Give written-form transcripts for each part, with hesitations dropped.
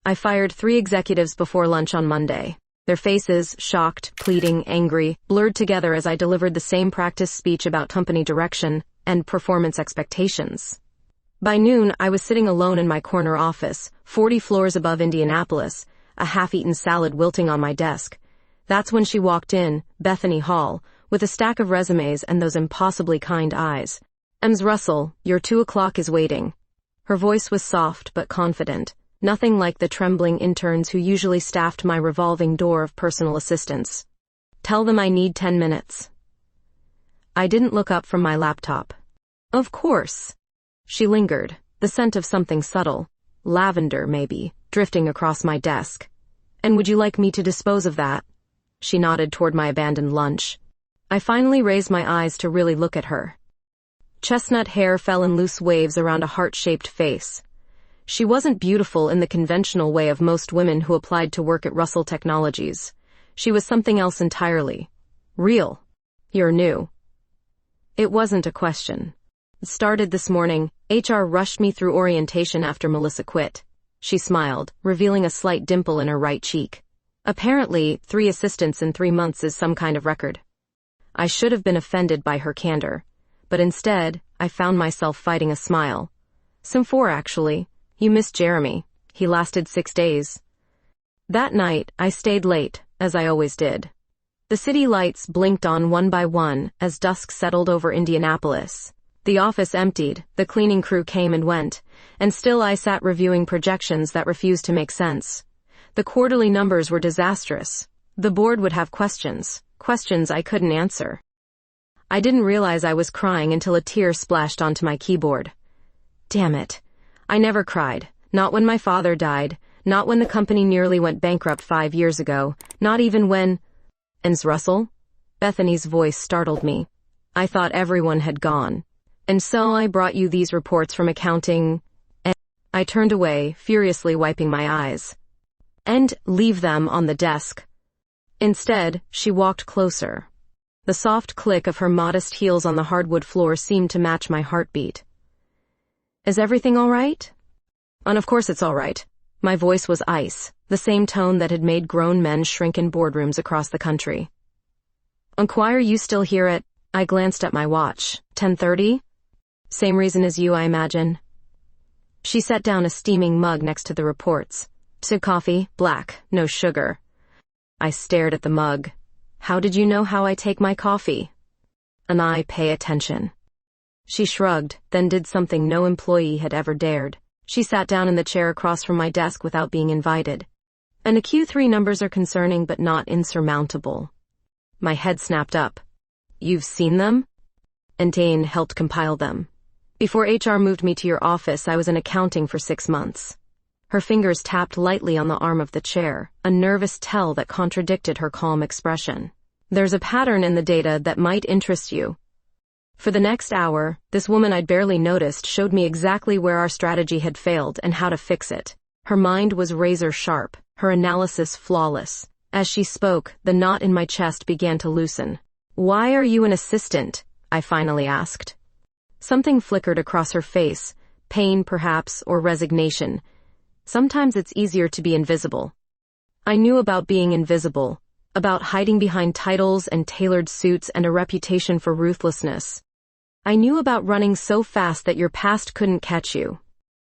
I fired 3 executives before lunch on Monday. Their faces, shocked, pleading, angry, blurred together as I delivered the same practice speech about company direction and performance expectations. By noon, I was sitting alone in my corner office, 40 floors above Indianapolis, a half-eaten salad wilting on my desk. That's when she walked in, Bethany Hall, with a stack of resumes and those impossibly kind eyes. "Ms. Russell, your 2 o'clock is waiting." Her voice was soft but confident, nothing like the trembling interns who usually staffed my revolving door of personal assistants. "Tell them I need 10 minutes. I didn't look up from my laptop. "Of course." She lingered, the scent of something subtle, lavender maybe, drifting across my desk. "And would you like me to dispose of that?" She nodded toward my abandoned lunch. I finally raised my eyes to really look at her. Chestnut hair fell in loose waves around a heart-shaped face. She wasn't beautiful in the conventional way of most women who applied to work at Russell Technologies. She was something else entirely. Real. "You're new." It wasn't a question. It started this morning. HR rushed me through orientation after Melissa quit. She smiled, revealing a slight dimple in her right cheek. Apparently, 3 assistants in 3 months is some kind of record. I should have been offended by her candor, but instead, I found myself fighting a smile. "Some 4, actually. You missed Jeremy. He lasted 6 days. That night, I stayed late, as I always did. The city lights blinked on one by one as dusk settled over Indianapolis. The office emptied, the cleaning crew came and went, and still I sat reviewing projections that refused to make sense. The quarterly numbers were disastrous. The board would have questions I couldn't answer. I didn't realize I was crying until a tear splashed onto my keyboard. Damn it. I never cried. Not when my father died, not when the company nearly went bankrupt 5 years ago, not even when... "Ms. Russell?" Bethany's voice startled me. I thought everyone had gone. "And so I brought you these reports from accounting," and I turned away, furiously wiping my eyes. "And leave them on the desk." Instead, she walked closer. The soft click of her modest heels on the hardwood floor seemed to match my heartbeat. "Is everything all right?" And of course it's all right. My voice was ice, the same tone that had made grown men shrink in boardrooms across the country. "And why are you still here at..." I glanced at my watch. 10:30? Same reason as you, I imagine. She set down a steaming mug next to the reports. "So coffee, black, no sugar." I stared at the mug. "How did you know how I take my coffee?" "And I pay attention." She shrugged, then did something no employee had ever dared. She sat down in the chair across from my desk without being invited. "And the Q3 numbers are concerning but not insurmountable." My head snapped up. "You've seen them?" "And Dane helped compile them. Before HR moved me to your office, I was in accounting for 6 months. Her fingers tapped lightly on the arm of the chair, a nervous tell that contradicted her calm expression. "There's a pattern in the data that might interest you." For the next hour, this woman I'd barely noticed showed me exactly where our strategy had failed and how to fix it. Her mind was razor sharp, her analysis flawless. As she spoke, the knot in my chest began to loosen. "Why are you an assistant?" I finally asked. Something flickered across her face, pain perhaps, or resignation. Sometimes it's easier to be invisible. I knew about being invisible, about hiding behind titles and tailored suits and a reputation for ruthlessness. I knew about running so fast that your past couldn't catch you.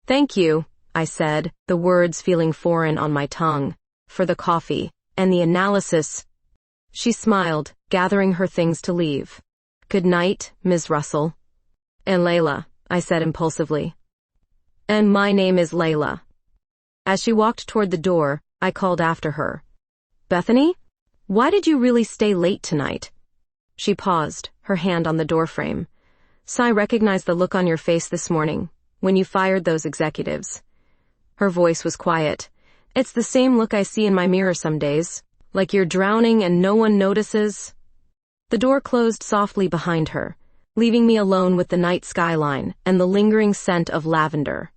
"Thank you," I said, the words feeling foreign on my tongue, "for the coffee, and the analysis." She smiled, gathering her things to leave. "Good night, Ms. Russell." "And Layla," I said impulsively. "And my name is Layla." As she walked toward the door, I called after her. "Bethany? Why did you really stay late tonight?" She paused, her hand on the doorframe. "So I recognized the look on your face this morning, when you fired those executives." Her voice was quiet. "It's the same look I see in my mirror some days, like you're drowning and no one notices." The door closed softly behind her, leaving me alone with the night skyline and the lingering scent of lavender.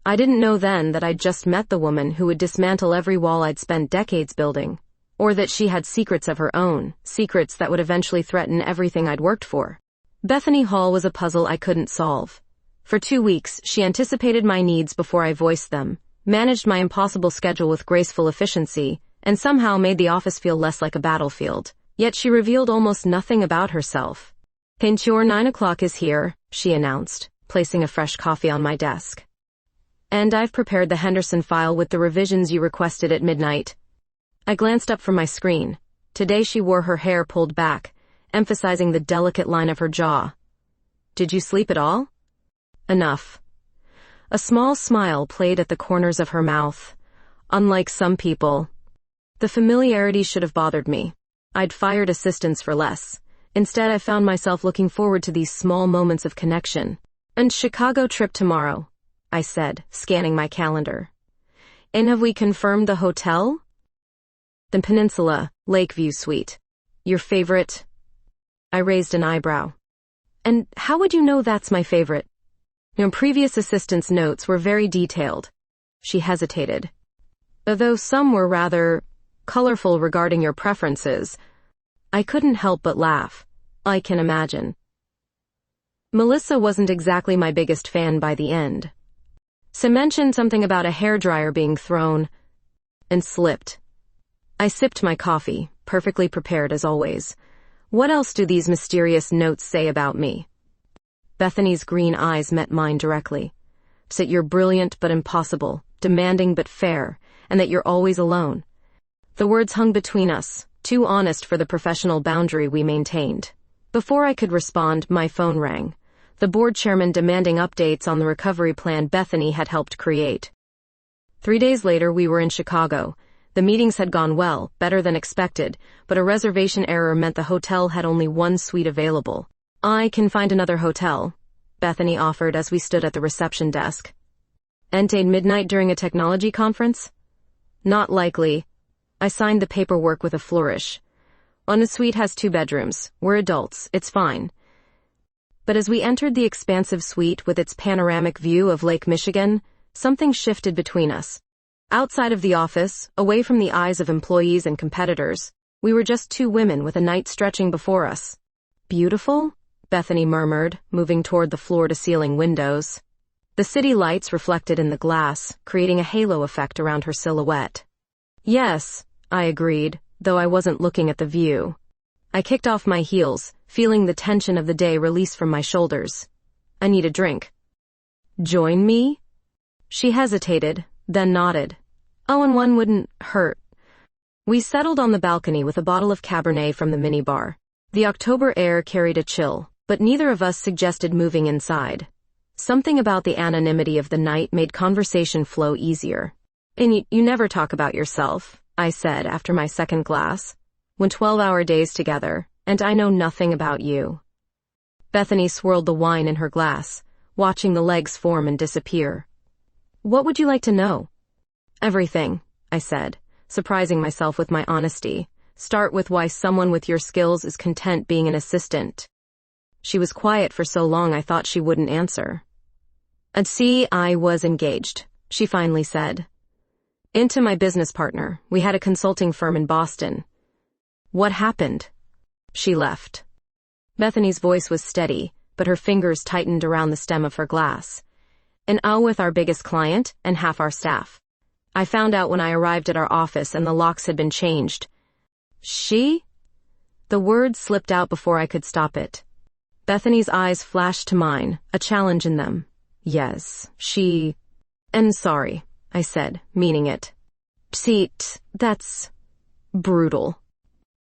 I didn't know then that I'd just met the woman who would dismantle every wall I'd spent decades building, or that she had secrets of her own, secrets that would eventually threaten everything I'd worked for. Bethany Hall was a puzzle I couldn't solve. For 2 weeks, she anticipated my needs before I voiced them, managed my impossible schedule with graceful efficiency, and somehow made the office feel less like a battlefield. Yet she revealed almost nothing about herself. "Your 9 o'clock is here," she announced, placing a fresh coffee on my desk. "And I've prepared the Henderson file with the revisions you requested at midnight." I glanced up from my screen. Today she wore her hair pulled back, emphasizing the delicate line of her jaw. "Did you sleep at all?" "Enough." A small smile played at the corners of her mouth. Unlike some people. The familiarity should have bothered me. I'd fired assistants for less. Instead, I found myself looking forward to these small moments of connection. "And Chicago trip tomorrow," I said, scanning my calendar. "And have we confirmed the hotel?" "The Peninsula, Lakeview Suite. Your favorite?" I raised an eyebrow. "And how would you know that's my favorite?" Previous assistant's notes were very detailed." She hesitated. "Though some were rather colorful regarding your preferences." I couldn't help but laugh. I can imagine. Melissa wasn't exactly my biggest fan by the end. She mentioned something about a hairdryer being thrown, and slipped. I sipped my coffee, perfectly prepared as always. What else do these mysterious notes say about me? Bethany's green eyes met mine directly. That you're brilliant but impossible, demanding but fair, and that you're always alone. The words hung between us, too honest for the professional boundary we maintained. Before I could respond, my phone rang. The board chairman demanding updates on the recovery plan Bethany had helped create. 3 days later, we were in Chicago. The meetings had gone well, better than expected, but a reservation error meant the hotel had only one suite available. "I can find another hotel," Bethany offered as we stood at the reception desk. "Ended midnight during a technology conference?" "Not likely." I signed the paperwork with a flourish. "On a suite has 2 bedrooms. We're adults. It's fine." But as we entered the expansive suite with its panoramic view of Lake Michigan, something shifted between us. Outside of the office, away from the eyes of employees and competitors, we were just 2 women with a night stretching before us. "Beautiful?" Bethany murmured, moving toward the floor-to-ceiling windows. The city lights reflected in the glass, creating a halo effect around her silhouette. "Yes," I agreed, though I wasn't looking at the view. I kicked off my heels, feeling the tension of the day release from my shoulders. "I need a drink." "Join me?" She hesitated, then nodded. "Oh, and one wouldn't hurt." We settled on the balcony with a bottle of Cabernet from the minibar. The October air carried a chill, but neither of us suggested moving inside. Something about the anonymity of the night made conversation flow easier. "And you never talk about yourself," I said after my second glass. "When 12-hour days together, and I know nothing about you." Bethany swirled the wine in her glass, watching the legs form and disappear. "What would you like to know?" "Everything," I said, surprising myself with my honesty. "Start with why someone with your skills is content being an assistant." She was quiet for so long I thought she wouldn't answer. "And see, I was engaged," she finally said. "Into my business partner. We had a consulting firm in Boston." "What happened?" "She left." Bethany's voice was steady, but her fingers tightened around the stem of her glass. "And with our biggest client and half our staff. I found out when I arrived at our office and the locks had been changed." "She?" The word slipped out before I could stop it. Bethany's eyes flashed to mine, a challenge in them. "Yes, she—" "And sorry," I said, meaning it. "Psst, that's brutal."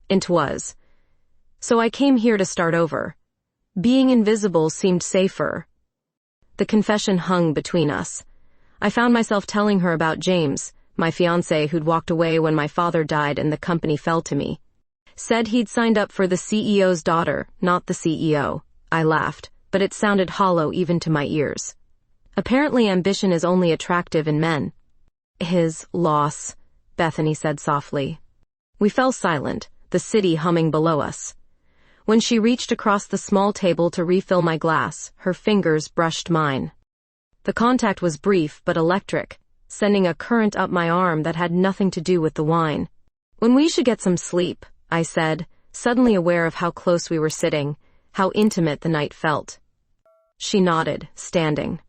It was. So I came here to start over. Being invisible seemed safer. The confession hung between us. I found myself telling her about James, my fiancé who'd walked away when my father died and the company fell to me. Said he'd signed up for the CEO's daughter, not the CEO. I laughed, but it sounded hollow even to my ears. Apparently ambition is only attractive in men. "His loss," Bethany said softly. We fell silent, the city humming below us. When she reached across the small table to refill my glass, her fingers brushed mine. The contact was brief but electric, sending a current up my arm that had nothing to do with the wine. "When we should get some sleep," I said, suddenly aware of how close we were sitting, how intimate the night felt. She nodded, standing.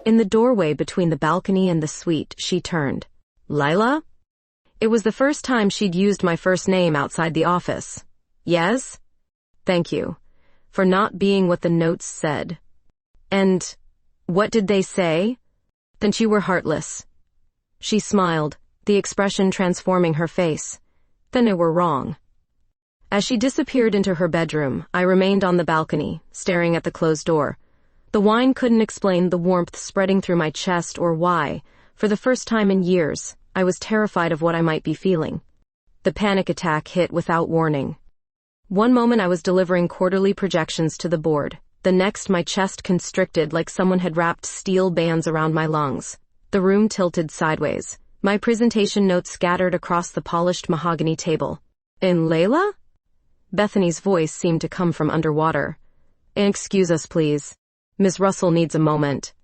In the doorway between the balcony and the suite, she turned. Lila? It was the first time she'd used my first name outside the office. Yes? Thank you. For not being what the notes said. And what did they say? Then you were heartless. She smiled, the expression transforming her face. Then they were wrong. As she disappeared into her bedroom, I remained on the balcony, staring at the closed door. The wine couldn't explain the warmth spreading through my chest or why, for the first time in years, I was terrified of what I might be feeling. The panic attack hit without warning. One moment I was delivering quarterly projections to the board. The next my chest constricted like someone had wrapped steel bands around my lungs. The room tilted sideways. My presentation notes scattered across the polished mahogany table. In Layla? Bethany's voice seemed to come from underwater. Excuse us, please. Ms. Russell needs a moment.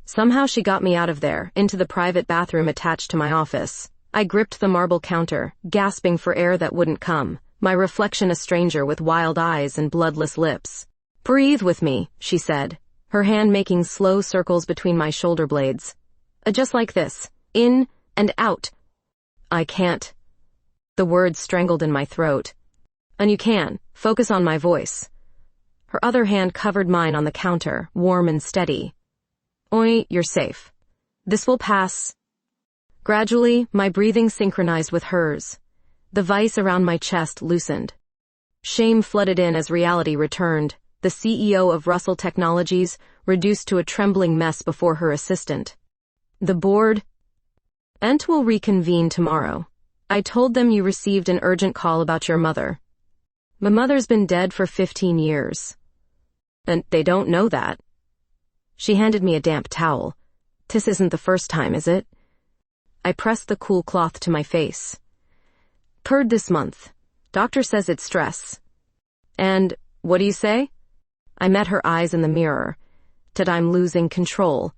Somehow she got me out of there, into the private bathroom attached to my office. I gripped the marble counter, gasping for air that wouldn't come, my reflection a stranger with wild eyes and bloodless lips. Breathe with me, she said, her hand making slow circles between my shoulder blades. Just like this, in and out. I can't. The words strangled in my throat. And you can, focus on my voice. Her other hand covered mine on the counter, warm and steady. Oi, you're safe. This will pass. Gradually, my breathing synchronized with hers. The vice around my chest loosened. Shame flooded in as reality returned, the CEO of Russell Technologies reduced to a trembling mess before her assistant. The board will reconvene tomorrow. I told them you received an urgent call about your mother. My mother's been dead for 15 years. And they don't know that. She handed me a damp towel. This isn't the first time, is it? I pressed the cool cloth to my face. Purred this month. Doctor says it's stress. And what do you say? I met her eyes in the mirror. That I'm losing control.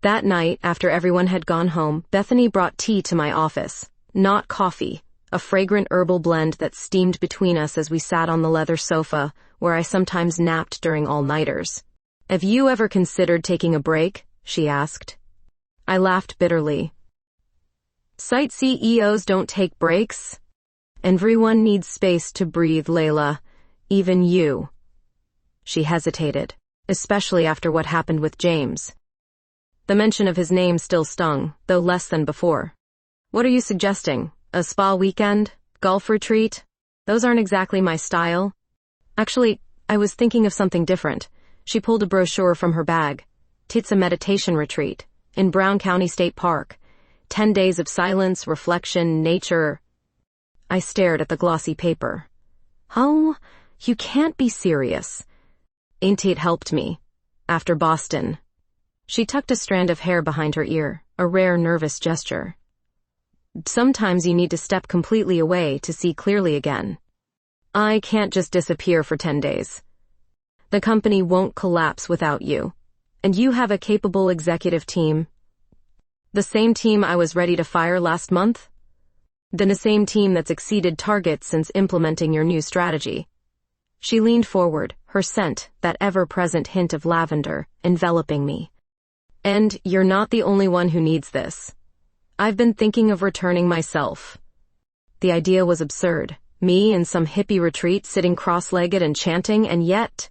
That night, after everyone had gone home, Bethany brought tea to my office. Not coffee. A fragrant herbal blend that steamed between us as we sat on the leather sofa, where I sometimes napped during all-nighters. Have you ever considered taking a break? She asked. I laughed bitterly. Site CEOs don't take breaks. Everyone needs space to breathe, Layla. Even you. She hesitated, especially after what happened with James. The mention of his name still stung, though less than before. What are you suggesting? A spa weekend? Golf retreat? Those aren't exactly my style. Actually, I was thinking of something different. She pulled a brochure from her bag. It's a meditation retreat in Brown County State Park. 10 days of silence, reflection, nature. I stared at the glossy paper. Oh, you can't be serious. Ain't it helped me? After Boston. She tucked a strand of hair behind her ear, a rare nervous gesture. Sometimes you need to step completely away to see clearly again. I can't just disappear for 10 days. The company won't collapse without you. And you have a capable executive team. The same team I was ready to fire last month? Then the same team that's exceeded targets since implementing your new strategy. She leaned forward, her scent, that ever-present hint of lavender, enveloping me. And you're not the only one who needs this. I've been thinking of returning myself. The idea was absurd. Me in some hippie retreat sitting cross-legged and chanting, and yet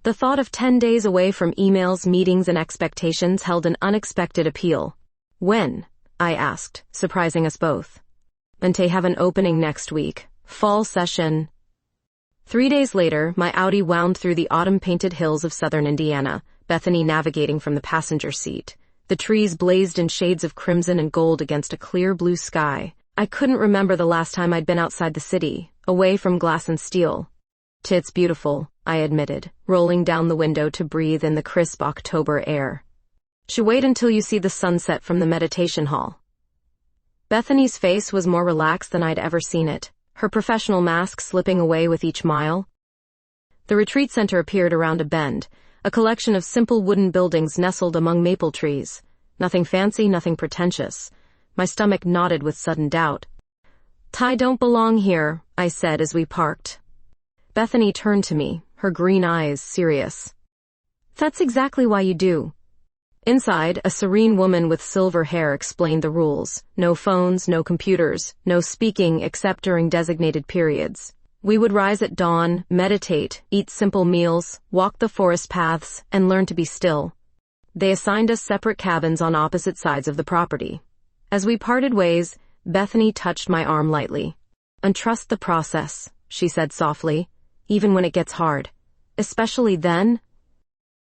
the thought of 10 days away from emails, meetings, and expectations held an unexpected appeal. When? I asked, surprising us both. And they have an opening next week. Fall session. 3 days later, my Audi wound through the autumn-painted hills of southern Indiana, Bethany navigating from the passenger seat. The trees blazed in shades of crimson and gold against a clear blue sky. I couldn't remember the last time I'd been outside the city, away from glass and steel. It's beautiful, I admitted, rolling down the window to breathe in the crisp October air. Should wait until you see the sunset from the meditation hall. Bethany's face was more relaxed than I'd ever seen it, her professional mask slipping away with each mile. The retreat center appeared around a bend, a collection of simple wooden buildings nestled among maple trees. Nothing fancy, nothing pretentious. My stomach knotted with sudden doubt. I don't belong here, I said as we parked. Bethany turned to me, her green eyes serious. That's exactly why you do. Inside, a serene woman with silver hair explained the rules. No phones, no computers, no speaking except during designated periods. We would rise at dawn, meditate, eat simple meals, walk the forest paths, and learn to be still. They assigned us separate cabins on opposite sides of the property. As we parted ways, Bethany touched my arm lightly. "And trust the process," she said softly, "even when it gets hard. Especially then."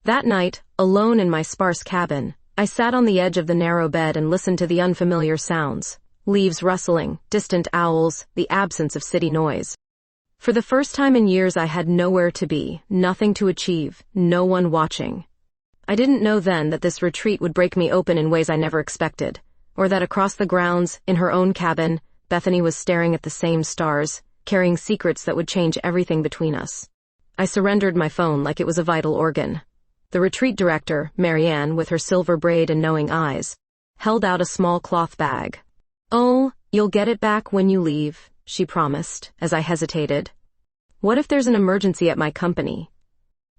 That night, alone in my sparse cabin, I sat on the edge of the narrow bed and listened to the unfamiliar sounds. Leaves rustling, distant owls, the absence of city noise. For the first time in years I had nowhere to be, nothing to achieve, no one watching. I didn't know then that this retreat would break me open in ways I never expected, or that across the grounds, in her own cabin, Bethany was staring at the same stars, carrying secrets that would change everything between us. I surrendered my phone like it was a vital organ. The retreat director, Marianne, with her silver braid and knowing eyes, held out a small cloth bag. "Oh, you'll get it back when you leave," she promised, as I hesitated. "What if there's an emergency at my company?"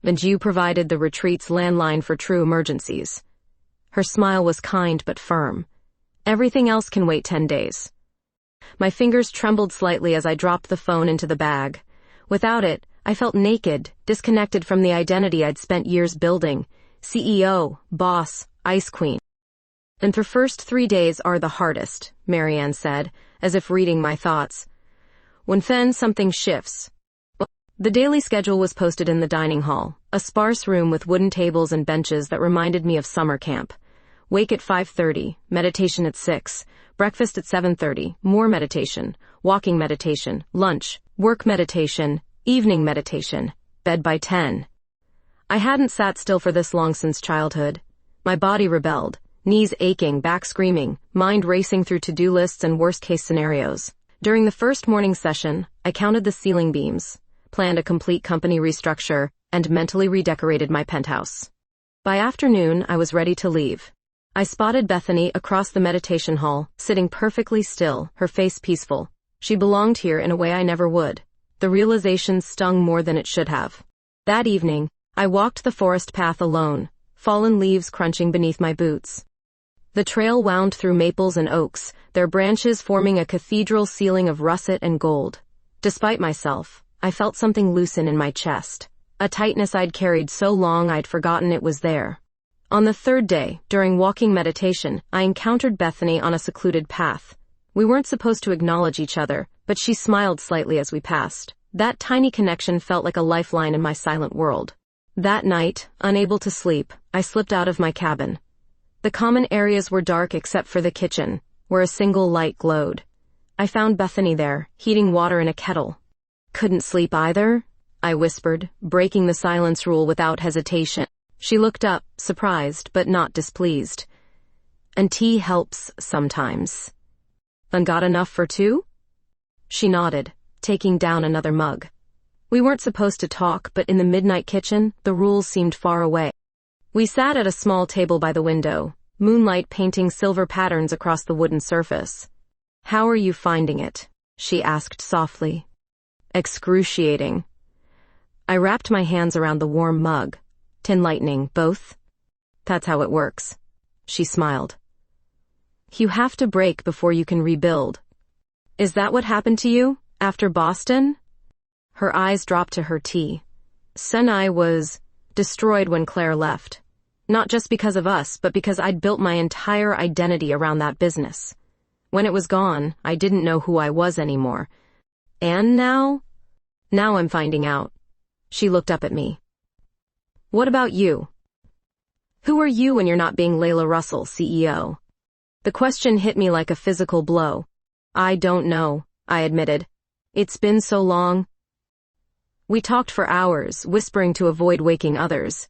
"And you provided the retreat's landline for true emergencies." Her smile was kind but firm. "Everything else can wait 10 days. My fingers trembled slightly as I dropped the phone into the bag. Without it, I felt naked, disconnected from the identity I'd spent years building. CEO, boss, ice queen. "And the first 3 days are the hardest," Marianne said, as if reading my thoughts. "Then something shifts." The daily schedule was posted in the dining hall, a sparse room with wooden tables and benches that reminded me of summer camp. Wake at 5:30, meditation at 6, breakfast at 7:30, more meditation, walking meditation, lunch, work meditation, evening meditation, bed by 10. I hadn't sat still for this long since childhood. My body rebelled, knees aching, back screaming, mind racing through to-do lists and worst-case scenarios. During the first morning session, I counted the ceiling beams, planned a complete company restructure, and mentally redecorated my penthouse. By afternoon, I was ready to leave. I spotted Bethany across the meditation hall, sitting perfectly still, her face peaceful. She belonged here in a way I never would. The realization stung more than it should have. That evening, I walked the forest path alone, fallen leaves crunching beneath my boots. The trail wound through maples and oaks, their branches forming a cathedral ceiling of russet and gold. Despite myself, I felt something loosen in my chest, a tightness I'd carried so long I'd forgotten it was there. On the third day, during walking meditation, I encountered Bethany on a secluded path. We weren't supposed to acknowledge each other, but she smiled slightly as we passed. That tiny connection felt like a lifeline in my silent world. That night, unable to sleep, I slipped out of my cabin. The common areas were dark except for the kitchen, where a single light glowed. I found Bethany there, heating water in a kettle. "Couldn't sleep either?" I whispered, breaking the silence rule without hesitation. She looked up, surprised but not displeased. "And tea helps sometimes." "And got enough for two?" She nodded, taking down another mug. We weren't supposed to talk, but in the midnight kitchen, the rules seemed far away. We sat at a small table by the window, moonlight painting silver patterns across the wooden surface. "How are you finding it?" she asked softly. "Excruciating." I wrapped my hands around the warm mug. "Tin lightning, both?" "That's how it works." She smiled. "You have to break before you can rebuild." "Is that what happened to you, after Boston?" Her eyes dropped to her tea. "Senai was destroyed when Claire left. Not just because of us, but because I'd built my entire identity around that business. When it was gone, I didn't know who I was anymore. And now? Now I'm finding out." She looked up at me. "What about you? Who are you when you're not being Layla Russell, CEO?" The question hit me like a physical blow. "I don't know," I admitted. "It's been so long." We talked for hours, whispering to avoid waking others.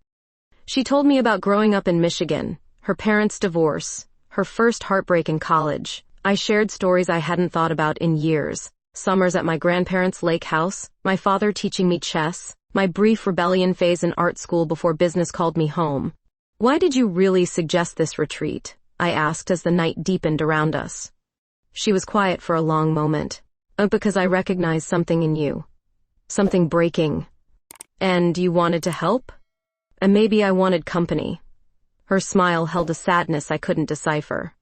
She told me about growing up in Michigan, her parents' divorce, her first heartbreak in college. I shared stories I hadn't thought about in years. Summers at my grandparents' lake house, my father teaching me chess, my brief rebellion phase in art school before business called me home. "Why did you really suggest this retreat?" I asked as the night deepened around us. She was quiet for a long moment. "Because I recognized something in you. Something breaking. And you wanted to help? And maybe I wanted company." Her smile held a sadness I couldn't decipher.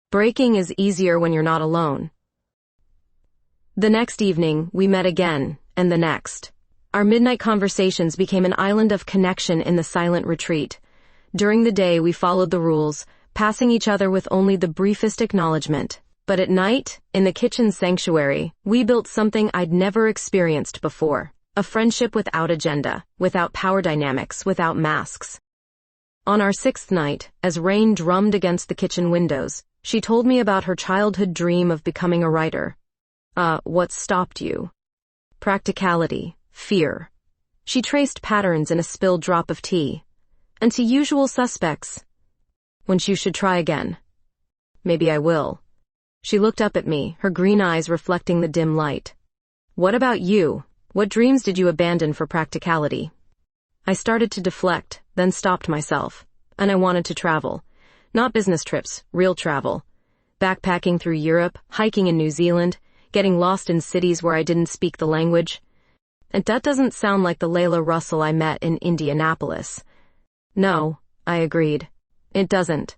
Breaking is easier when you're not alone. The next evening, we met again, and the next. Our midnight conversations became an island of connection in the silent retreat. During the day, we followed the rules, passing each other with only the briefest acknowledgement. But at night, in the kitchen sanctuary, we built something I'd never experienced before. A friendship without agenda, without power dynamics, without masks. On our 6th night, as rain drummed against the kitchen windows, she told me about her childhood dream of becoming a writer. What stopped you? Practicality, fear. She traced patterns in a spilled drop of tea. And to usual suspects. When you should try again. Maybe I will. She looked up at me, her green eyes reflecting the dim light. What about you? What dreams did you abandon for practicality? I started to deflect, then stopped myself. And I wanted to travel. Not business trips, real travel. Backpacking through Europe, hiking in New Zealand, getting lost in cities where I didn't speak the language. And that doesn't sound like the Layla Russell I met in Indianapolis. No, I agreed. It doesn't.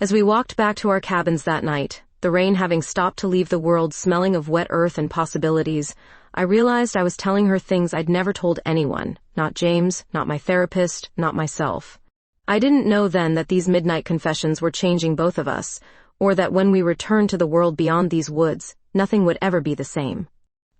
As we walked back to our cabins that night, the rain having stopped to leave the world smelling of wet earth and possibilities, I realized I was telling her things I'd never told anyone, not James, not my therapist, not myself. I didn't know then that these midnight confessions were changing both of us, or that when we returned to the world beyond these woods, nothing would ever be the same.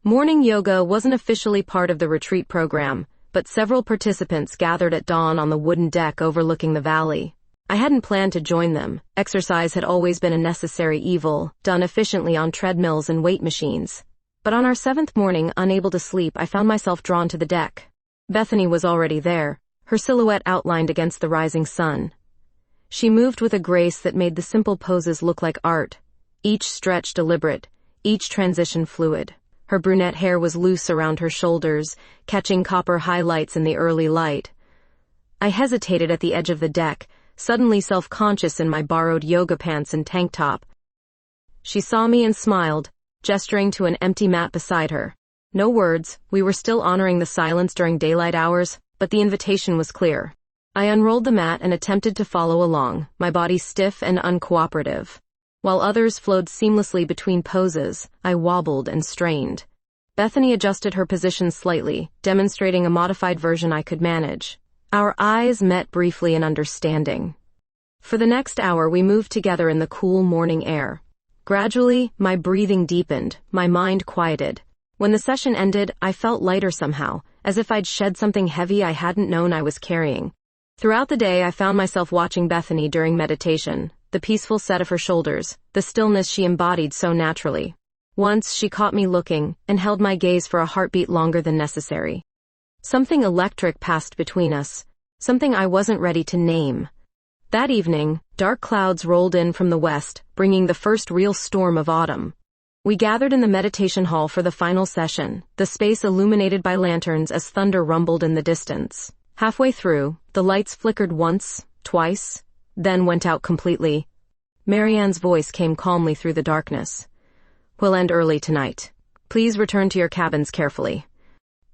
Morning yoga wasn't officially part of the retreat program, but several participants gathered at dawn on the wooden deck overlooking the valley. I hadn't planned to join them. Exercise had always been a necessary evil, done efficiently on treadmills and weight machines. But on our 7th morning, unable to sleep, I found myself drawn to the deck. Bethany was already there, her silhouette outlined against the rising sun. She moved with a grace that made the simple poses look like art, each stretch deliberate, each transition fluid. Her brunette hair was loose around her shoulders, catching copper highlights in the early light. I hesitated at the edge of the deck, suddenly self-conscious in my borrowed yoga pants and tank top. She saw me and smiled, gesturing to an empty mat beside her. No words, we were still honoring the silence during daylight hours, but the invitation was clear. I unrolled the mat and attempted to follow along, my body stiff and uncooperative. While others flowed seamlessly between poses, I wobbled and strained. Bethany adjusted her position slightly, demonstrating a modified version I could manage. Our eyes met briefly in understanding. For the next hour, we moved together in the cool morning air. Gradually, my breathing deepened, my mind quieted. When the session ended, I felt lighter somehow, as if I'd shed something heavy I hadn't known I was carrying. Throughout the day, I found myself watching Bethany during meditation, the peaceful set of her shoulders, the stillness she embodied so naturally. Once, she caught me looking, and held my gaze for a heartbeat longer than necessary. Something electric passed between us, something I wasn't ready to name. That evening, dark clouds rolled in from the west, bringing the first real storm of autumn. We gathered in the meditation hall for the final session, the space illuminated by lanterns as thunder rumbled in the distance. Halfway through, the lights flickered once, twice, then went out completely. Marianne's voice came calmly through the darkness. We'll end early tonight. Please return to your cabins carefully.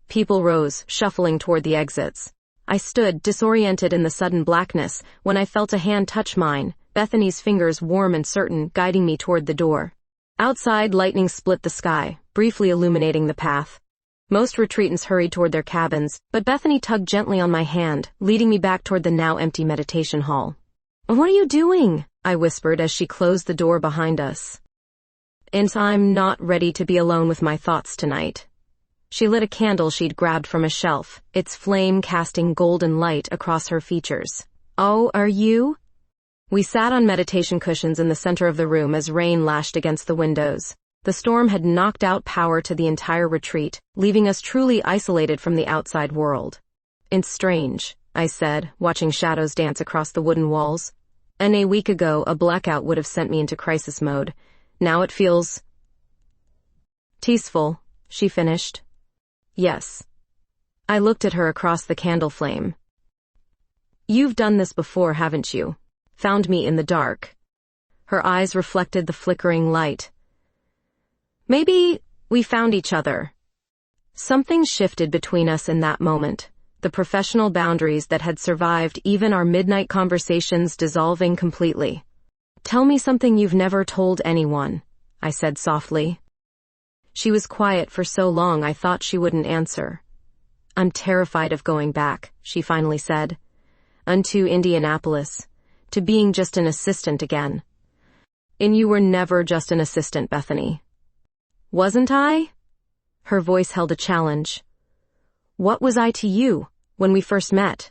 People rose, shuffling toward the exits. I stood, disoriented in the sudden blackness, when I felt a hand touch mine, Bethany's fingers warm and certain, guiding me toward the door. Outside, lightning split the sky, briefly illuminating the path. Most retreatants hurried toward their cabins, but Bethany tugged gently on my hand, leading me back toward the now empty meditation hall. What are you doing? I whispered as she closed the door behind us. And I'm not ready to be alone with my thoughts tonight. She lit a candle she'd grabbed from a shelf, its flame casting golden light across her features. Oh, are you? We sat on meditation cushions in the center of the room as rain lashed against the windows. The storm had knocked out power to the entire retreat, leaving us truly isolated from the outside world. It's strange, I said, watching shadows dance across the wooden walls. And a week ago, a blackout would have sent me into crisis mode. Now it feels peaceful, she finished. Yes. I looked at her across the candle flame. You've done this before, haven't you? Found me in the dark. Her eyes reflected the flickering light. Maybe we found each other. Something shifted between us in that moment. the professional boundaries that had survived even our midnight conversations dissolving completely. "Tell me something you've never told anyone," I said softly. She was quiet for so long I thought she wouldn't answer. "I'm terrified of going back," she finally said. "Unto Indianapolis. To being just an assistant again." "And you were never just an assistant, Bethany." "Wasn't I?" Her voice held a challenge. "What was I to you when we first met?"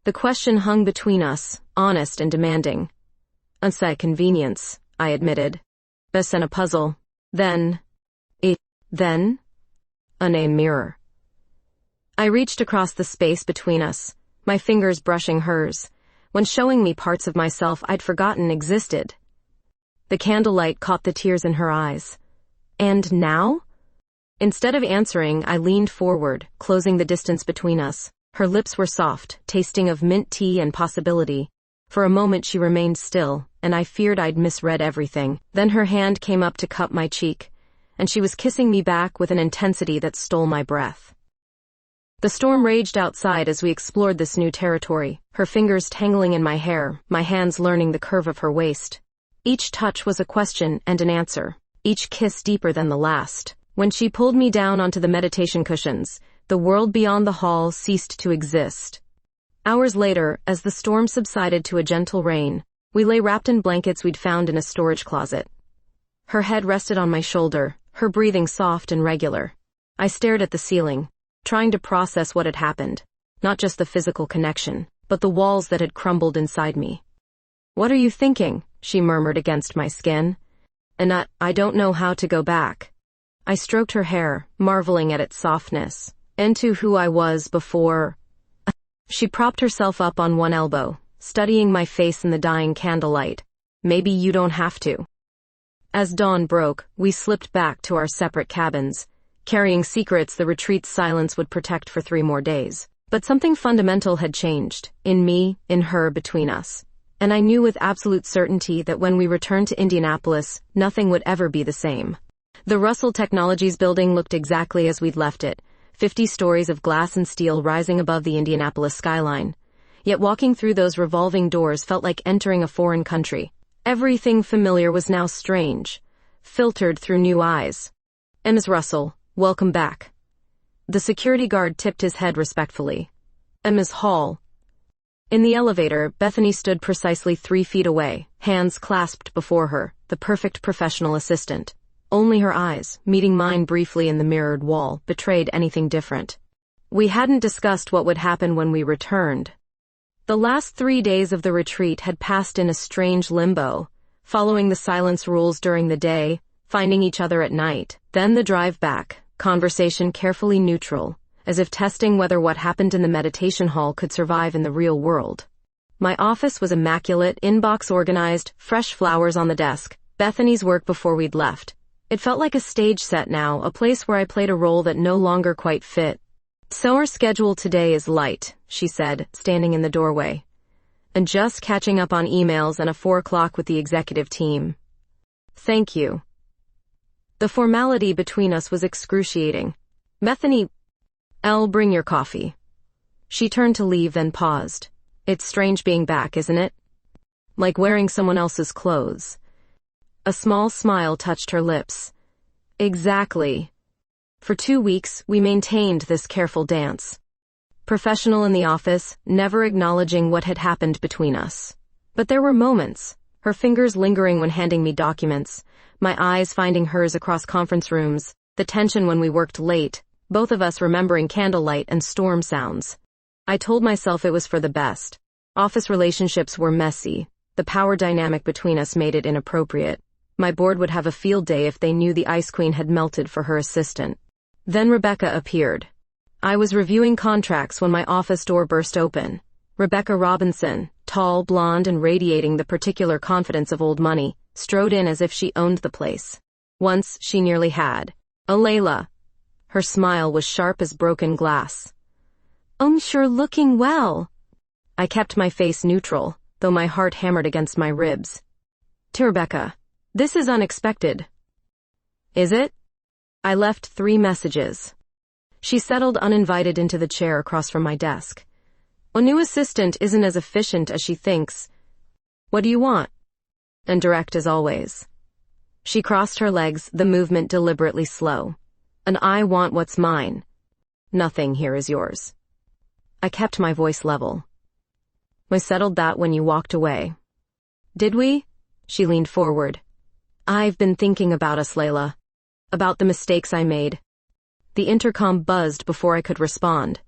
The question hung between us, honest and demanding. "Unsa convenience," I admitted. "Bes in a puzzle. Then a mirror." I reached across the space between us, my fingers brushing hers, when showing me parts of myself I'd forgotten existed. The candlelight caught the tears in her eyes. "And now?" Instead of answering, I leaned forward, closing the distance between us. Her lips were soft, tasting of mint tea and possibility. For a moment she remained still, and I feared I'd misread everything. Then her hand came up to cup my cheek, and she was kissing me back with an intensity that stole my breath. The storm raged outside as we explored this new territory, her fingers tangling in my hair, my hands learning the curve of her waist. Each touch was a question and an answer, each kiss deeper than the last. When she pulled me down onto the meditation cushions, the world beyond the hall ceased to exist. Hours later, as the storm subsided to a gentle rain, we lay wrapped in blankets we'd found in a storage closet. Her head rested on my shoulder, her breathing soft and regular. I stared at the ceiling, trying to process what had happened, not just the physical connection, but the walls that had crumbled inside me. "What are you thinking?" she murmured against my skin. "And I don't know how to go back." I stroked her hair, marveling at its softness, into who I was before. She propped herself up on one elbow, studying my face in the dying candlelight. "Maybe you don't have to." As dawn broke, we slipped back to our separate cabins, carrying secrets the retreat's silence would protect for 3 more days. But something fundamental had changed, in me, in her, between us. And I knew with absolute certainty that when we returned to Indianapolis, nothing would ever be the same. The Russell Technologies building looked exactly as we'd left it, 50 stories of glass and steel rising above the Indianapolis skyline. Yet walking through those revolving doors felt like entering a foreign country. Everything familiar was now strange, filtered through new eyes. "Ms. Russell, welcome back." The security guard tipped his head respectfully. "Ms. Hall." In the elevator, Bethany stood precisely 3 feet away, hands clasped before her, the perfect professional assistant. Only her eyes, meeting mine briefly in the mirrored wall, betrayed anything different. We hadn't discussed what would happen when we returned. The last 3 days of the retreat had passed in a strange limbo, following the silence rules during the day, finding each other at night. Then the drive back, conversation carefully neutral, as if testing whether what happened in the meditation hall could survive in the real world. My office was immaculate, inbox organized, fresh flowers on the desk, Bethany's work before we'd left. It felt like a stage set now, a place where I played a role that no longer quite fit. "So our schedule today is light," she said, standing in the doorway. "And just catching up on emails and a 4 o'clock with the executive team." "Thank you." The formality between us was excruciating. "Bethany, I'll bring your coffee." She turned to leave, then paused. "It's strange being back, isn't it? Like wearing someone else's clothes." A small smile touched her lips. "Exactly." For 2 weeks, we maintained this careful dance. Professional in the office, never acknowledging what had happened between us. But there were moments, her fingers lingering when handing me documents, my eyes finding hers across conference rooms, the tension when we worked late, both of us remembering candlelight and storm sounds. I told myself it was for the best. Office relationships were messy. The power dynamic between us made it inappropriate. My board would have a field day if they knew the Ice Queen had melted for her assistant. Then Rebecca appeared. I was reviewing contracts when my office door burst open. Rebecca Robinson, tall, blonde, and radiating the particular confidence of old money, strode in as if she owned the place. Once she nearly had. "Alayla." Her smile was sharp as broken glass. Sure looking well." I kept my face neutral, though my heart hammered against my ribs. "To Rebecca, this is unexpected." "Is it?" I left 3 messages. She settled uninvited into the chair across from my desk. A new assistant isn't as efficient as she thinks. What do you want? And direct as always. She crossed her legs, the movement deliberately slow. And I want what's mine. Nothing here is yours. I kept my voice level. We settled that when you walked away. Did we? She leaned forward. I've been thinking about us, Layla. About the mistakes I made. The intercom buzzed before I could respond.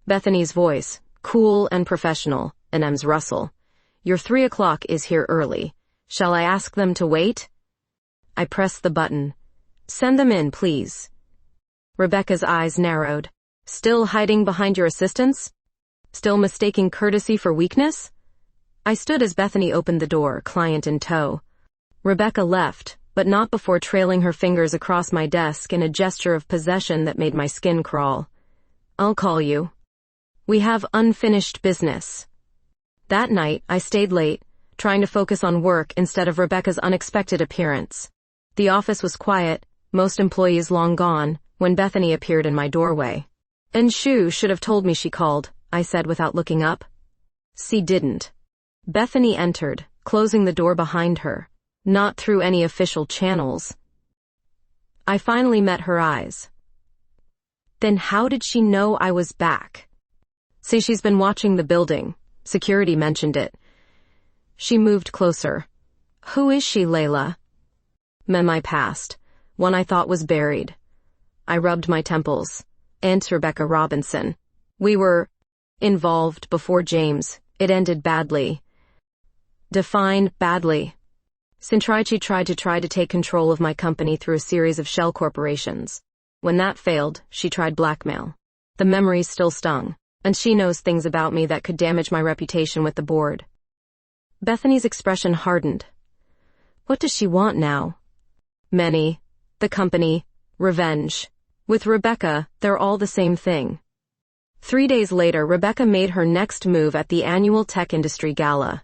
Bethany's voice, cool and professional, and M's Russell. Your 3 o'clock is here early. Shall I ask them to wait? I pressed the button. Send them in, please. Rebecca's eyes narrowed. Still hiding behind your assistants? Still mistaking courtesy for weakness? I stood as Bethany opened the door, client in tow. Rebecca left, but not before trailing her fingers across my desk in a gesture of possession that made my skin crawl. I'll call you. We have unfinished business. That night, I stayed late, trying to focus on work instead of Rebecca's unexpected appearance. The office was quiet, most employees long gone, when Bethany appeared in my doorway. And Shu should have told me she called, I said without looking up. She didn't. Bethany entered, closing the door behind her. Not through any official channels. I finally met her eyes. Then how did she know I was back? See, she's been watching the building. Security mentioned it. She moved closer. Who is she, Layla? My past. One I thought was buried. I rubbed my temples. Aunt Rebecca Robinson. We were involved before James. It ended badly. Define badly. Sintrichi tried to take control of my company through a series of shell corporations. When that failed, she tried blackmail. The memories still stung, and she knows things about me that could damage my reputation with the board. Bethany's expression hardened. What does she want now? Many. The company. Revenge. With Rebecca, they're all the same thing. 3 days later, Rebecca made her next move at the annual Tech Industry Gala.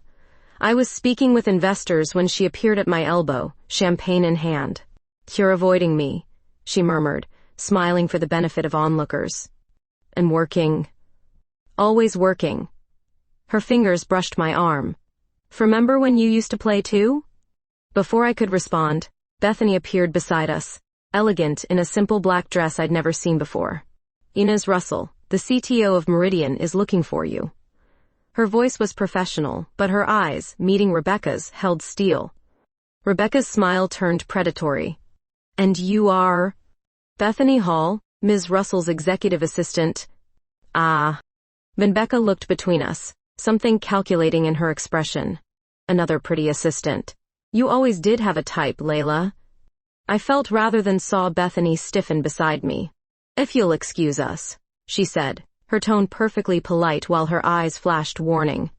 I was speaking with investors when she appeared at my elbow, champagne in hand. You're avoiding me, she murmured, smiling for the benefit of onlookers. And working. Always working. Her fingers brushed my arm. Remember when you used to play too? Before I could respond, Bethany appeared beside us, elegant in a simple black dress I'd never seen before. Inez Russell, the CTO of Meridian, is looking for you. Her voice was professional, but her eyes, meeting Rebecca's, held steel. Rebecca's smile turned predatory. And you are? Bethany Hall, Ms. Russell's executive assistant. Ah. Rebecca looked between us, something calculating in her expression. Another pretty assistant. You always did have a type, Layla. I felt rather than saw Bethany stiffen beside me. If you'll excuse us, she said, her tone perfectly polite while her eyes flashed warning.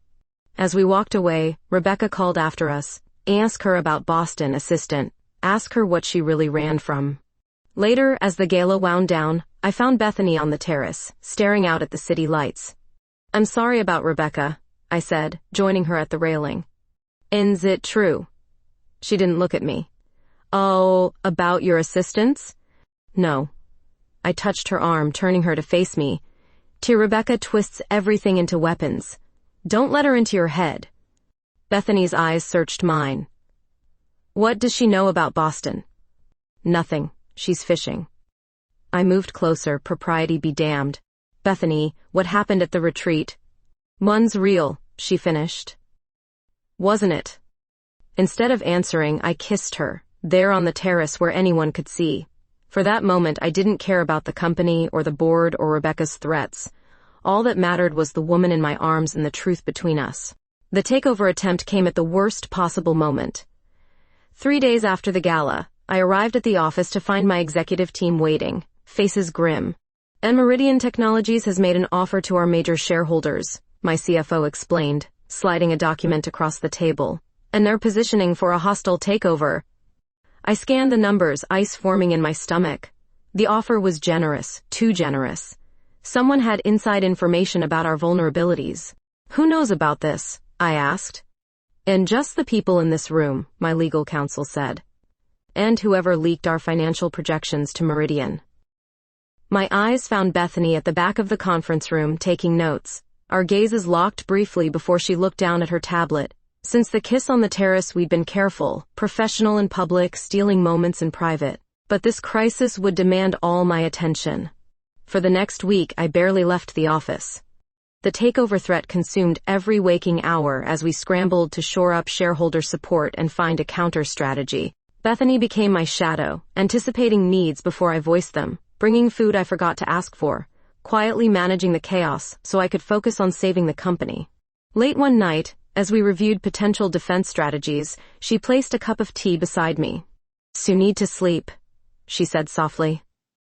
As we walked away, Rebecca called after us. Ask her about Boston, assistant. Ask her what she really ran from. Later, as the gala wound down, I found Bethany on the terrace, staring out at the city lights. I'm sorry about Rebecca, I said, joining her at the railing. Is it true? She didn't look at me. Oh, about your assistants? No. I touched her arm, turning her to face me. Rebecca twists everything into weapons. Don't let her into your head. Bethany's eyes searched mine. What does she know about Boston? Nothing. She's fishing. I moved closer, propriety be damned. Bethany, what happened at the retreat? One's real, she finished. Wasn't it? Instead of answering, I kissed her, there on the terrace where anyone could see. For that moment, I didn't care about the company or the board or Rebecca's threats. All that mattered was the woman in my arms and the truth between us. The takeover attempt came at the worst possible moment. 3 days after the gala, I arrived at the office to find my executive team waiting, faces grim. And Meridian Technologies has made an offer to our major shareholders, my CFO explained, sliding a document across the table. And they're positioning for a hostile takeover. I scanned the numbers, ice forming in my stomach. The offer was generous, too generous. Someone had inside information about our vulnerabilities. Who knows about this? I asked. And just the people in this room, my legal counsel said. And whoever leaked our financial projections to Meridian. My eyes found Bethany at the back of the conference room taking notes. Our gazes locked briefly before she looked down at her tablet. Since the kiss on the terrace, we'd been careful, professional in public, stealing moments in private. But this crisis would demand all my attention. For the next week, I barely left the office. The takeover threat consumed every waking hour as we scrambled to shore up shareholder support and find a counter strategy. Bethany became my shadow, anticipating needs before I voiced them, bringing food I forgot to ask for, quietly managing the chaos so I could focus on saving the company. Late one night, as we reviewed potential defense strategies, she placed a cup of tea beside me. "You need to sleep," she said softly.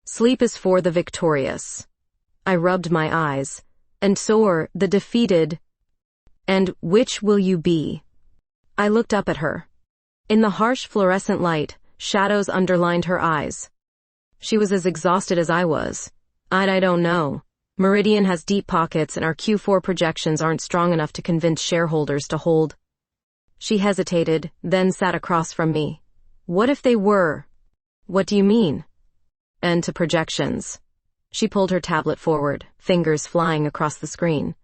"Sleep is for the victorious." I rubbed my eyes. "And so are the defeated. And which will you be?" I looked up at her. In the harsh fluorescent light, shadows underlined her eyes. She was as exhausted as I was. I don't know. Meridian has deep pockets and our Q4 projections aren't strong enough to convince shareholders to hold. She hesitated, then sat across from me. "What if they were?" "What do you mean?" "And to projections." She pulled her tablet forward, fingers flying across the screen.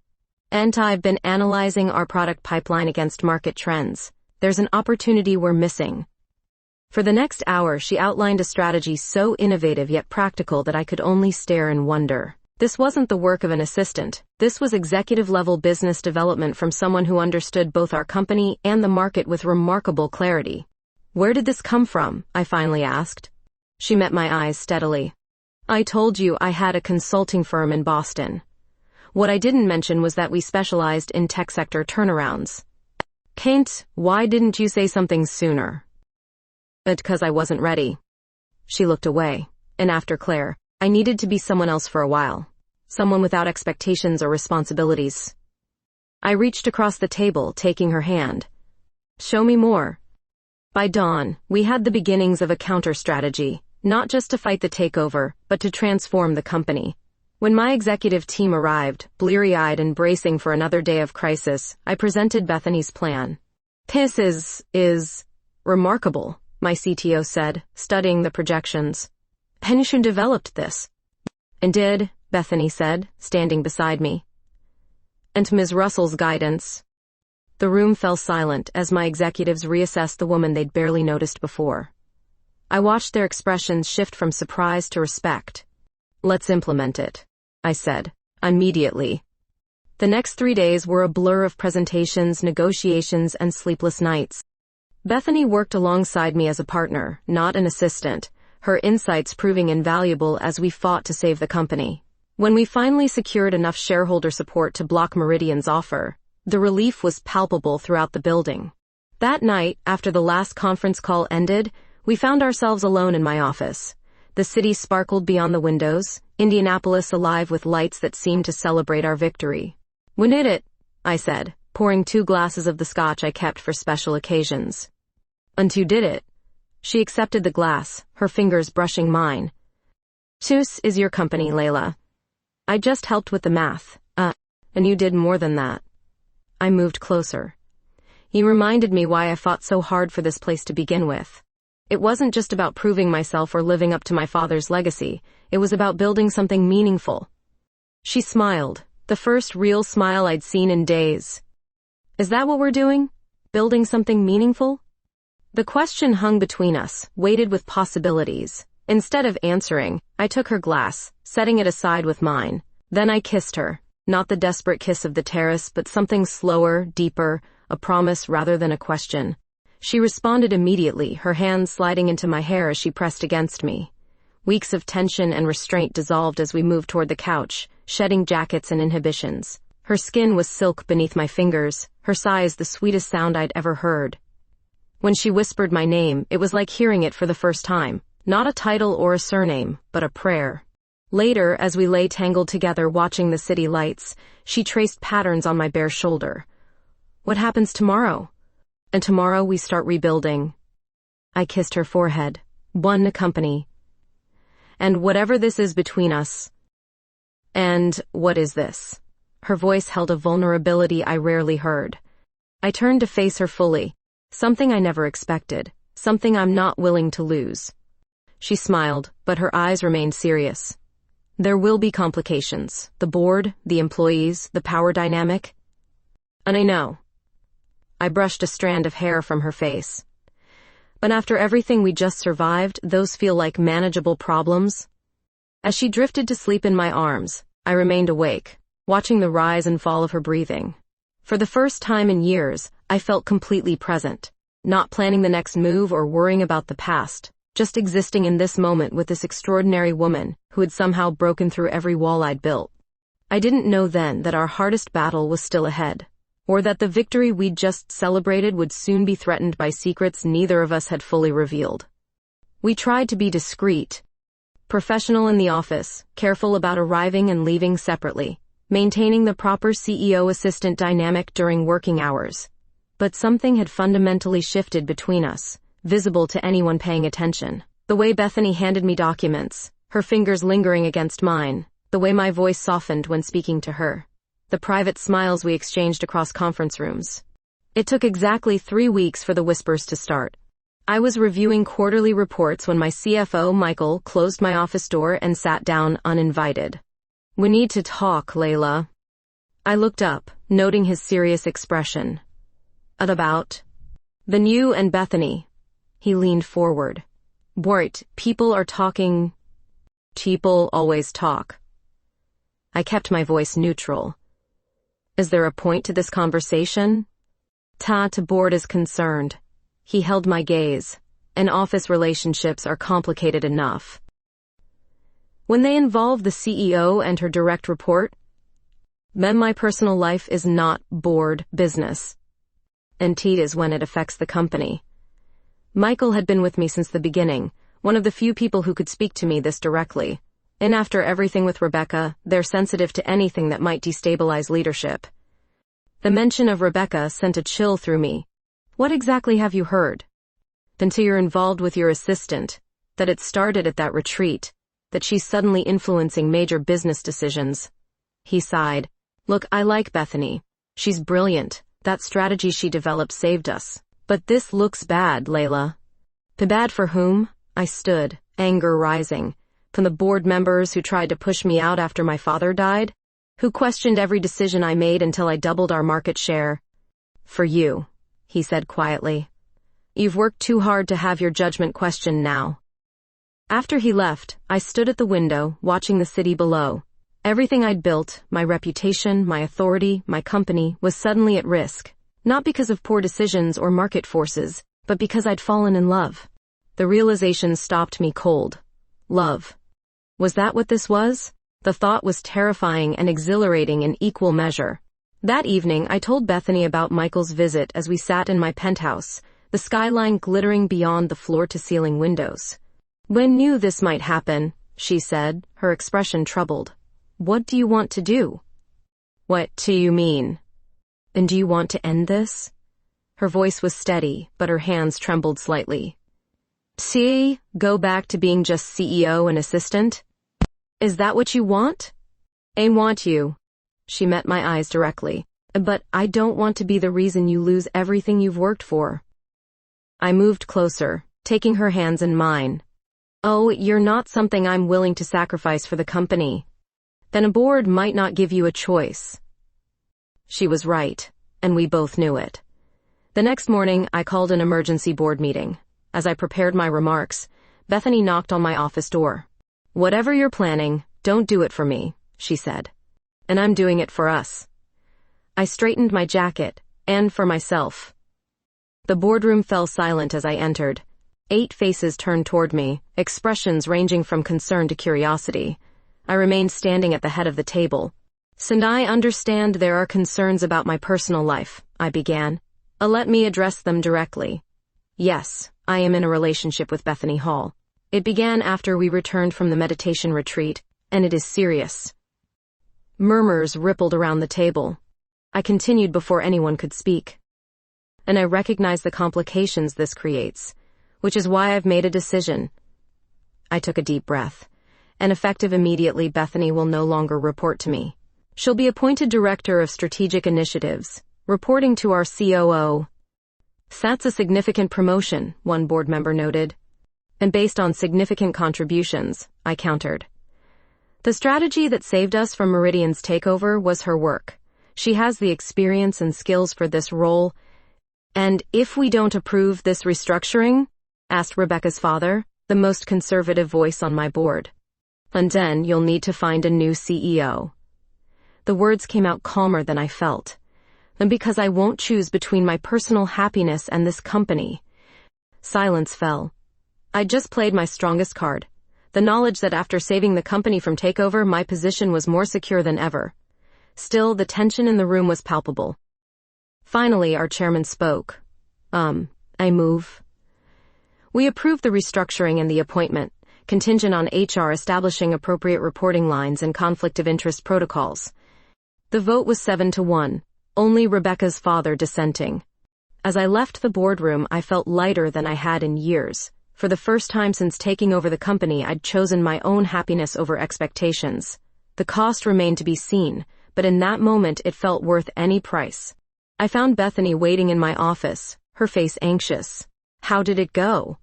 "And I've been analyzing our product pipeline against market trends. There's an opportunity we're missing." For the next hour, she outlined a strategy so innovative yet practical that I could only stare and wonder. This wasn't the work of an assistant. This was executive-level business development from someone who understood both our company and the market with remarkable clarity. "Where did this come from?" I finally asked. She met my eyes steadily. "I told you I had a consulting firm in Boston. What I didn't mention was that we specialized in tech sector turnarounds." "Kate, why didn't you say something sooner?" "Because I wasn't ready." She looked away, and after Claire, I needed to be someone else for a while. Someone without expectations or responsibilities. I reached across the table, taking her hand. "Show me more." By dawn, we had the beginnings of a counter strategy, not just to fight the takeover, but to transform the company. When my executive team arrived, bleary-eyed and bracing for another day of crisis, I presented Bethany's plan. "This is remarkable," my CTO said, studying the projections. "Henshu developed this." "And did," Bethany said, standing beside me. "And Ms. Russell's guidance." The room fell silent as my executives reassessed the woman they'd barely noticed before. I watched their expressions shift from surprise to respect. "Let's implement it," I said, immediately. The next 3 days were a blur of presentations, negotiations, and sleepless nights. Bethany worked alongside me as a partner, not an assistant, her insights proving invaluable as we fought to save the company. When we finally secured enough shareholder support to block Meridian's offer, the relief was palpable throughout the building. That night, after the last conference call ended, we found ourselves alone in my office. The city sparkled beyond the windows, Indianapolis alive with lights that seemed to celebrate our victory. "We did it," I said, pouring 2 glasses of the scotch I kept for special occasions. "And you did it." She accepted the glass, her fingers brushing mine. "This is your company, Layla. I just helped with the math. And you did more than that." I moved closer. "You reminded me why I fought so hard for this place to begin with. It wasn't just about proving myself or living up to my father's legacy. It was about building something meaningful." She smiled, the first real smile I'd seen in days. "Is that what we're doing? Building something meaningful?" The question hung between us, weighted with possibilities. Instead of answering, I took her glass, setting it aside with mine. Then I kissed her, not the desperate kiss of the terrace, but something slower, deeper, a promise rather than a question. She responded immediately, her hands sliding into my hair as she pressed against me. Weeks of tension and restraint dissolved as we moved toward the couch, shedding jackets and inhibitions. Her skin was silk beneath my fingers, her sighs the sweetest sound I'd ever heard. When she whispered my name, it was like hearing it for the first time. Not a title or a surname, but a prayer. Later, as we lay tangled together watching the city lights, she traced patterns on my bare shoulder. "What happens tomorrow?" "And tomorrow we start rebuilding." I kissed her forehead. "One company. And whatever this is between us." "And what is this?" Her voice held a vulnerability I rarely heard. I turned to face her fully. "Something I never expected. Something I'm not willing to lose." She smiled, but her eyes remained serious. There will be complications. The board, the employees, the power dynamic. And I know. I brushed a strand of hair from her face. But after everything we just survived, those feel like manageable problems. As she drifted to sleep in my arms, I remained awake, watching the rise and fall of her breathing. For the first time in years, I felt completely present, not planning the next move or worrying about the past, just existing in this moment with this extraordinary woman who had somehow broken through every wall I'd built. I didn't know then that our hardest battle was still ahead, or that the victory we'd just celebrated would soon be threatened by secrets neither of us had fully revealed. We tried to be discreet, professional in the office, careful about arriving and leaving separately, maintaining the proper CEO-assistant dynamic during working hours. But something had fundamentally shifted between us, visible to anyone paying attention. The way Bethany handed me documents, her fingers lingering against mine, the way my voice softened when speaking to her, the private smiles we exchanged across conference rooms. It took exactly 3 weeks for the whispers to start. I was reviewing quarterly reports when my CFO, Michael, closed my office door and sat down uninvited. "We need to talk, Layla." I looked up, noting his serious expression. "About the new and Bethany." He leaned forward. "Bort, people are talking." "People always talk." I kept my voice neutral. "Is there a point to this conversation?" To Bort is concerned. He held my gaze. And office relationships are complicated enough. When they involve the CEO and her direct report, then my personal life is not board business. And it is when it affects the company. Michael had been with me since the beginning, one of the few people who could speak to me this directly. And after everything with Rebecca, they're sensitive to anything that might destabilize leadership. The mention of Rebecca sent a chill through me. "What exactly have you heard?" "Until you're involved with your assistant, that it started at that retreat, that she's suddenly influencing major business decisions." He sighed. "Look, I like Bethany. She's brilliant. That strategy she developed saved us. But this looks bad, Layla." "Bad for whom?" I stood, anger rising. From the board members who tried to push me out after my father died? Who questioned every decision I made until I doubled our market share? "For you," he said quietly. "You've worked too hard to have your judgment questioned now." After he left, I stood at the window, watching the city below. Everything I'd built, my reputation, my authority, my company, was suddenly at risk. Not because of poor decisions or market forces, but because I'd fallen in love. The realization stopped me cold. Love. Was that what this was? The thought was terrifying and exhilarating in equal measure. That evening, I told Bethany about Michael's visit as we sat in my penthouse, the skyline glittering beyond the floor-to-ceiling windows. "When knew this might happen," she said, her expression troubled. "What do you want to do?" "What do you mean?" "And do you want to end this?" Her voice was steady, but her hands trembled slightly. "See, go back to being just CEO and assistant? Is that what you want?" "I want you." She met my eyes directly. "But I don't want to be the reason you lose everything you've worked for." I moved closer, taking her hands in mine. "Oh, you're not something I'm willing to sacrifice for the company. Then a board might not give you a choice." She was right, and we both knew it. The next morning, I called an emergency board meeting. As I prepared my remarks, Bethany knocked on my office door. "Whatever you're planning, don't do it for me," she said. "And I'm doing it for us." I straightened my jacket, and for myself. The boardroom fell silent as I entered. 8 faces turned toward me, expressions ranging from concern to curiosity. I remained standing at the head of the table. "And I understand there are concerns about my personal life," I began. "Let me address them directly. Yes, I am in a relationship with Bethany Hall. It began after we returned from the meditation retreat, and it is serious." Murmurs rippled around the table. I continued before anyone could speak. "And I recognize the complications this creates, which is why I've made a decision." I took a deep breath. "And effective immediately, Bethany will no longer report to me. She'll be appointed Director of Strategic Initiatives, reporting to our COO. "That's a significant promotion," one board member noted. "And based on significant contributions," I countered. The strategy that saved us from Meridian's takeover was her work. She has the experience and skills for this role. And if we don't approve this restructuring? Asked Rebecca's father, the most conservative voice on my board. And then you'll need to find a new CEO. The words came out calmer than I felt. And because I won't choose between my personal happiness and this company. Silence fell. I'd just played my strongest card. The knowledge that after saving the company from takeover, my position was more secure than ever. Still, the tension in the room was palpable. Finally, our chairman spoke. I move. We approved the restructuring and the appointment, contingent on HR establishing appropriate reporting lines and conflict of interest protocols. The vote was 7-1, only Rebecca's father dissenting. As I left the boardroom, I felt lighter than I had in years. For the first time since taking over the company, I'd chosen my own happiness over expectations. The cost remained to be seen, but in that moment it felt worth any price. I found Bethany waiting in my office, her face anxious. How did it go?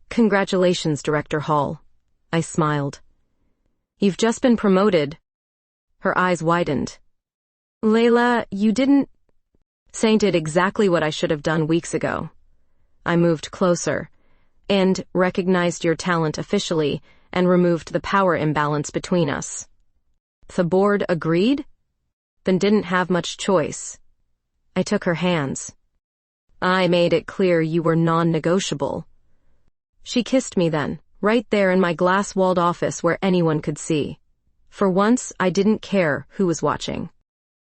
Congratulations, Director Hall. I smiled. You've just been promoted. Her eyes widened. Layla, you didn't... Sainted exactly what I should have done weeks ago. I moved closer. And recognized your talent officially, and removed the power imbalance between us. The board agreed? Then didn't have much choice. I took her hands. I made it clear you were non-negotiable. She kissed me then, right there in my glass-walled office where anyone could see. For once, I didn't care who was watching.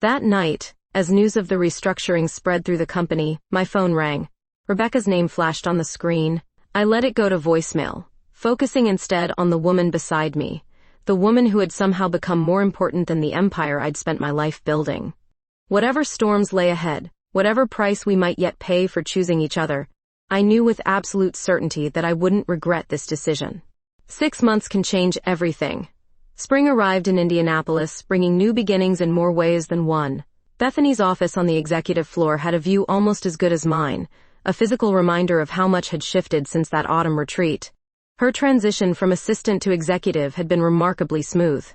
That night, as news of the restructuring spread through the company, my phone rang. Rebecca's name flashed on the screen. I let it go to voicemail, focusing instead on the woman beside me, the woman who had somehow become more important than the empire I'd spent my life building. Whatever storms lay ahead, whatever price we might yet pay for choosing each other, I knew with absolute certainty that I wouldn't regret this decision. 6 months can change everything. Spring arrived in Indianapolis, bringing new beginnings in more ways than one. Bethany's office on the executive floor had a view almost as good as mine, a physical reminder of how much had shifted since that autumn retreat. Her transition from assistant to executive had been remarkably smooth.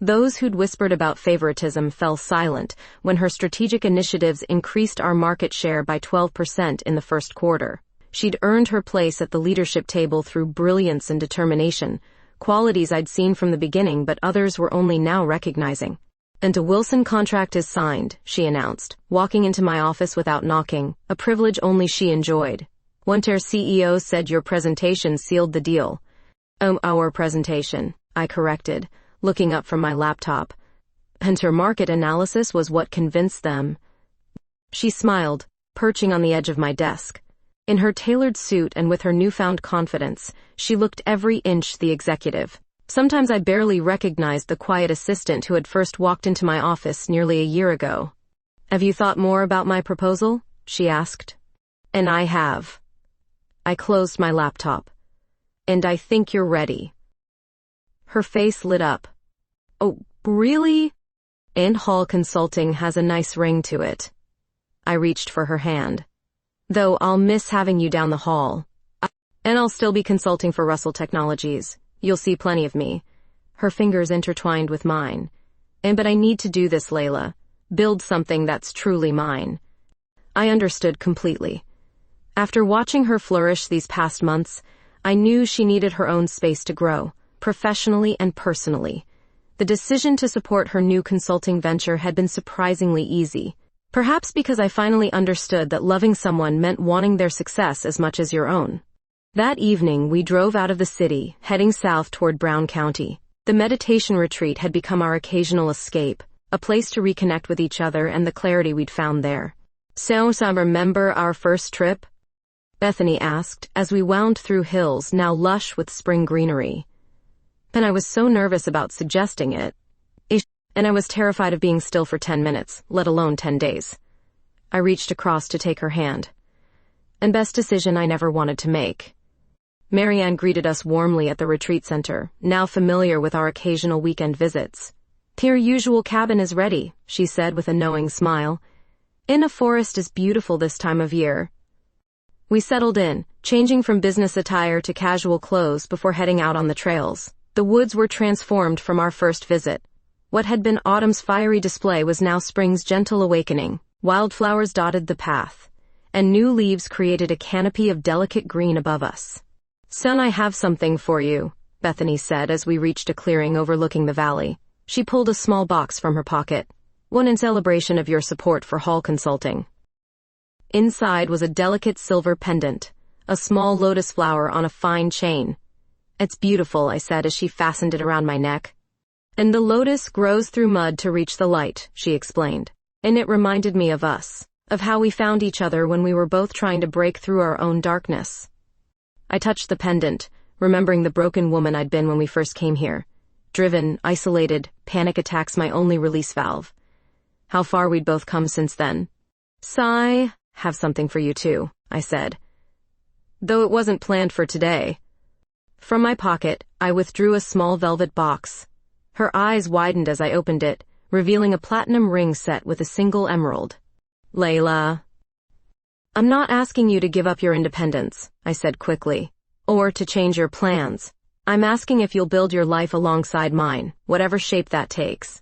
Those who'd whispered about favoritism fell silent when her strategic initiatives increased our market share by 12% in the first quarter. She'd earned her place at the leadership table through brilliance and determination, qualities I'd seen from the beginning but others were only now recognizing. And a Wilson contract is signed, she announced, walking into my office without knocking, a privilege only she enjoyed. Our CEO said your presentation sealed the deal. Our presentation, I corrected, looking up from my laptop. And her market analysis was what convinced them. She smiled, perching on the edge of my desk. In her tailored suit and with her newfound confidence, she looked every inch the executive. Sometimes I barely recognized the quiet assistant who had first walked into my office nearly a year ago. Have you thought more about my proposal? She asked. And I have. I closed my laptop. And I think you're ready. Her face lit up. Oh, really? And Hall Consulting has a nice ring to it. I reached for her hand. Though I'll miss having you down the hall. And I'll still be consulting for Russell Technologies. You'll see plenty of me. Her fingers intertwined with mine. But I need to do this, Layla. Build something that's truly mine. I understood completely. After watching her flourish these past months, I knew she needed her own space to grow, professionally and personally. The decision to support her new consulting venture had been surprisingly easy. Perhaps because I finally understood that loving someone meant wanting their success as much as your own. That evening, we drove out of the city, heading south toward Brown County. The meditation retreat had become our occasional escape, a place to reconnect with each other and the clarity we'd found there. So, remember our first trip? Bethany asked, as we wound through hills now lush with spring greenery. And I was so nervous about suggesting it. And I was terrified of being still for 10 minutes, let alone 10 days. I reached across to take her hand. And best decision I never wanted to make. Marianne greeted us warmly at the retreat center, now familiar with our occasional weekend visits. Your usual cabin is ready, she said with a knowing smile. A forest is beautiful this time of year. We settled in, changing from business attire to casual clothes before heading out on the trails. The woods were transformed from our first visit. What had been autumn's fiery display was now spring's gentle awakening. Wildflowers dotted the path, and new leaves created a canopy of delicate green above us. "Son, I have something for you," Bethany said as we reached a clearing overlooking the valley. She pulled a small box from her pocket. "One in celebration of your support for Hall Consulting." Inside was a delicate silver pendant, a small lotus flower on a fine chain. "It's beautiful," I said as she fastened it around my neck. "And the lotus grows through mud to reach the light," she explained. "And it reminded me of us, of how we found each other when we were both trying to break through our own darkness." I touched the pendant, remembering the broken woman I'd been when we first came here. Driven, isolated, panic attacks my only release valve. How far we'd both come since then. "Sigh, have something for you too," I said. Though it wasn't planned for today. From my pocket, I withdrew a small velvet box. Her eyes widened as I opened it, revealing a platinum ring set with a single emerald. "Layla, I'm not asking you to give up your independence," I said quickly, "or to change your plans. I'm asking if you'll build your life alongside mine, whatever shape that takes."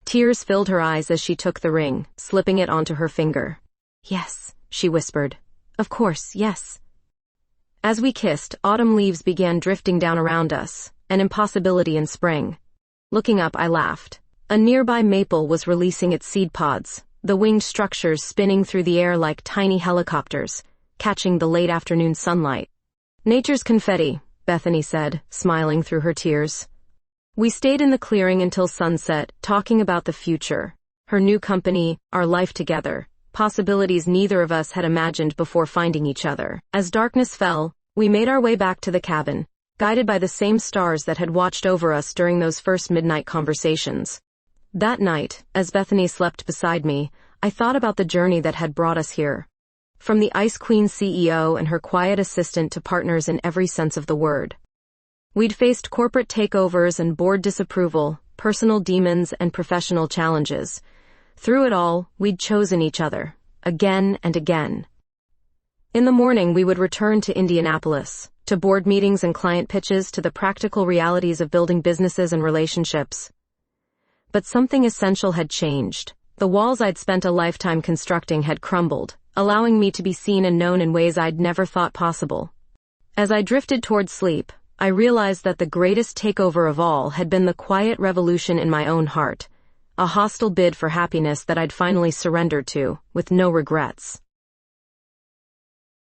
Tears filled her eyes as she took the ring, slipping it onto her finger. "Yes," she whispered. "Of course, yes." As we kissed, autumn leaves began drifting down around us, an impossibility in spring. Looking up, I laughed. A nearby maple was releasing its seed pods, the winged structures spinning through the air like tiny helicopters, catching the late afternoon sunlight. "Nature's confetti," Bethany said, smiling through her tears. We stayed in the clearing until sunset, talking about the future, her new company, our life together, possibilities neither of us had imagined before finding each other. As darkness fell, we made our way back to the cabin, guided by the same stars that had watched over us during those first midnight conversations. That night, as Bethany slept beside me, I thought about the journey that had brought us here. From the Ice Queen CEO and her quiet assistant to partners in every sense of the word. We'd faced corporate takeovers and board disapproval, personal demons and professional challenges. Through it all, we'd chosen each other, again and again. In the morning, we would return to Indianapolis, to board meetings and client pitches, to the practical realities of building businesses and relationships. But something essential had changed. The walls I'd spent a lifetime constructing had crumbled, allowing me to be seen and known in ways I'd never thought possible. As I drifted toward sleep, I realized that the greatest takeover of all had been the quiet revolution in my own heart, a hostile bid for happiness that I'd finally surrendered to, with no regrets.